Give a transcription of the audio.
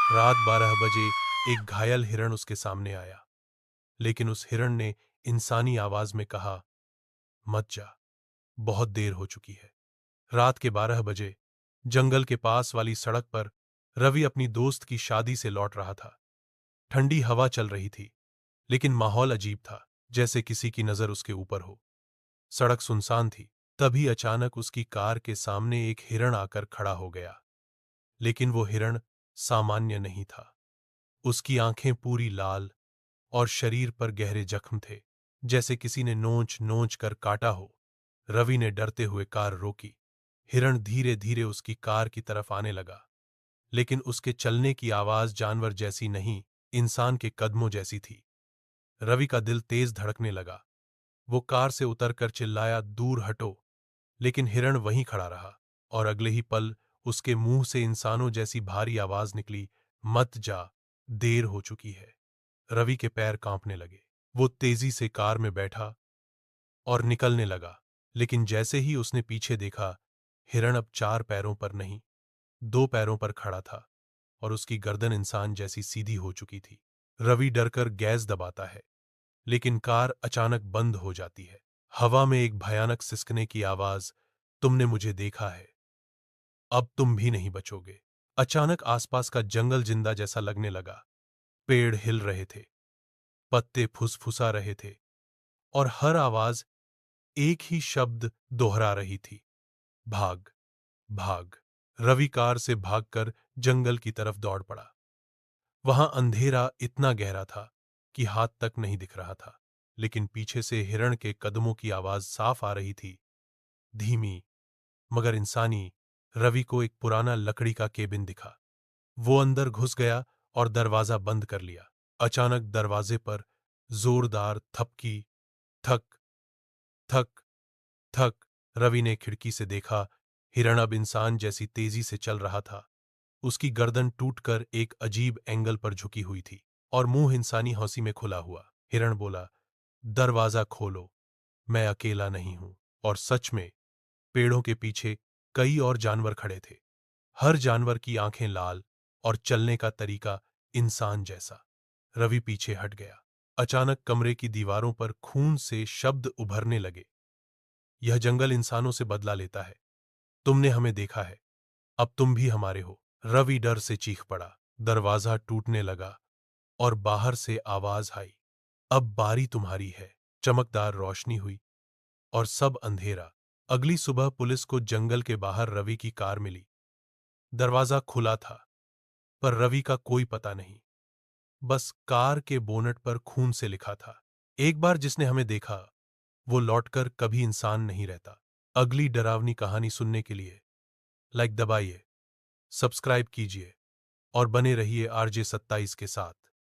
रात 12 बजे एक घायल हिरण उसके सामने आया, लेकिन उस हिरण ने इंसानी आवाज में कहा, मत जा, बहुत देर हो चुकी है। रात के 12 बजे जंगल के पास वाली सड़क पर रवि अपनी दोस्त की शादी से लौट रहा था। ठंडी हवा चल रही थी, लेकिन माहौल अजीब था, जैसे किसी की नजर उसके ऊपर हो। सड़क सुनसान थी। तभी अचानक उसकी कार के सामने एक हिरण आकर खड़ा हो गया, लेकिन वो हिरण सामान्य नहीं था। उसकी आंखें पूरी लाल और शरीर पर गहरे जख्म थे, जैसे किसी ने नोच नोच कर काटा हो। रवि ने डरते हुए कार रोकी। हिरण धीरे धीरे उसकी कार की तरफ आने लगा, लेकिन उसके चलने की आवाज जानवर जैसी नहीं, इंसान के कदमों जैसी थी। रवि का दिल तेज धड़कने लगा। वो कार से उतरकर चिल्लाया, दूर हटो, लेकिन हिरण वहीं खड़ा रहा, और अगले ही पल उसके मुंह से इंसानों जैसी भारी आवाज निकली, मत जा, देर हो चुकी है। रवि के पैर कांपने लगे। वो तेजी से कार में बैठा और निकलने लगा, लेकिन जैसे ही उसने पीछे देखा, हिरण अब 4 पैरों पर नहीं, 2 पैरों पर खड़ा था, और उसकी गर्दन इंसान जैसी सीधी हो चुकी थी। रवि डरकर गैस दबाता है, लेकिन कार अचानक बंद हो जाती है। हवा में एक भयानक सिसकने की आवाज, तुमने मुझे देखा है, अब तुम भी नहीं बचोगे। अचानक आसपास का जंगल जिंदा जैसा लगने लगा। पेड़ हिल रहे थे, पत्ते फुसफुसा रहे थे, और हर आवाज एक ही शब्द दोहरा रही थी, भाग, भाग। रवि कार से भागकर जंगल की तरफ दौड़ पड़ा। वहां अंधेरा इतना गहरा था कि हाथ तक नहीं दिख रहा था, लेकिन पीछे से हिरण के कदमों की आवाज साफ आ रही थी, धीमी मगर इंसानी। रवि को एक पुराना लकड़ी का केबिन दिखा। वो अंदर घुस गया और दरवाजा बंद कर लिया। अचानक दरवाजे पर जोरदार थपकी, थक, थक, थक। रवि ने खिड़की से देखा, हिरण अब इंसान जैसी तेजी से चल रहा था। उसकी गर्दन टूटकर एक अजीब एंगल पर झुकी हुई थी, और मुंह इंसानी हंसी में खुला हुआ। हिरण बोला, दरवाजा खोलो, मैं अकेला नहीं हूं। और सच में पेड़ों के पीछे कई और जानवर खड़े थे। हर जानवर की आंखें लाल और चलने का तरीका इंसान जैसा। रवि पीछे हट गया। अचानक कमरे की दीवारों पर खून से शब्द उभरने लगे, यह जंगल इंसानों से बदला लेता है, तुमने हमें देखा है, अब तुम भी हमारे हो। रवि डर से चीख पड़ा। दरवाजा टूटने लगा और बाहर से आवाज आई, अब बारी तुम्हारी है। चमकदार रोशनी हुई और सब अंधेरा। अगली सुबह पुलिस को जंगल के बाहर रवि की कार मिली। दरवाजा खुला था, पर रवि का कोई पता नहीं। बस कार के बोनट पर खून से लिखा था, एक बार जिसने हमें देखा, वो लौटकर कभी इंसान नहीं रहता। अगली डरावनी कहानी सुनने के लिए लाइक दबाइए, सब्सक्राइब कीजिए और बने रहिए RJ27 के साथ।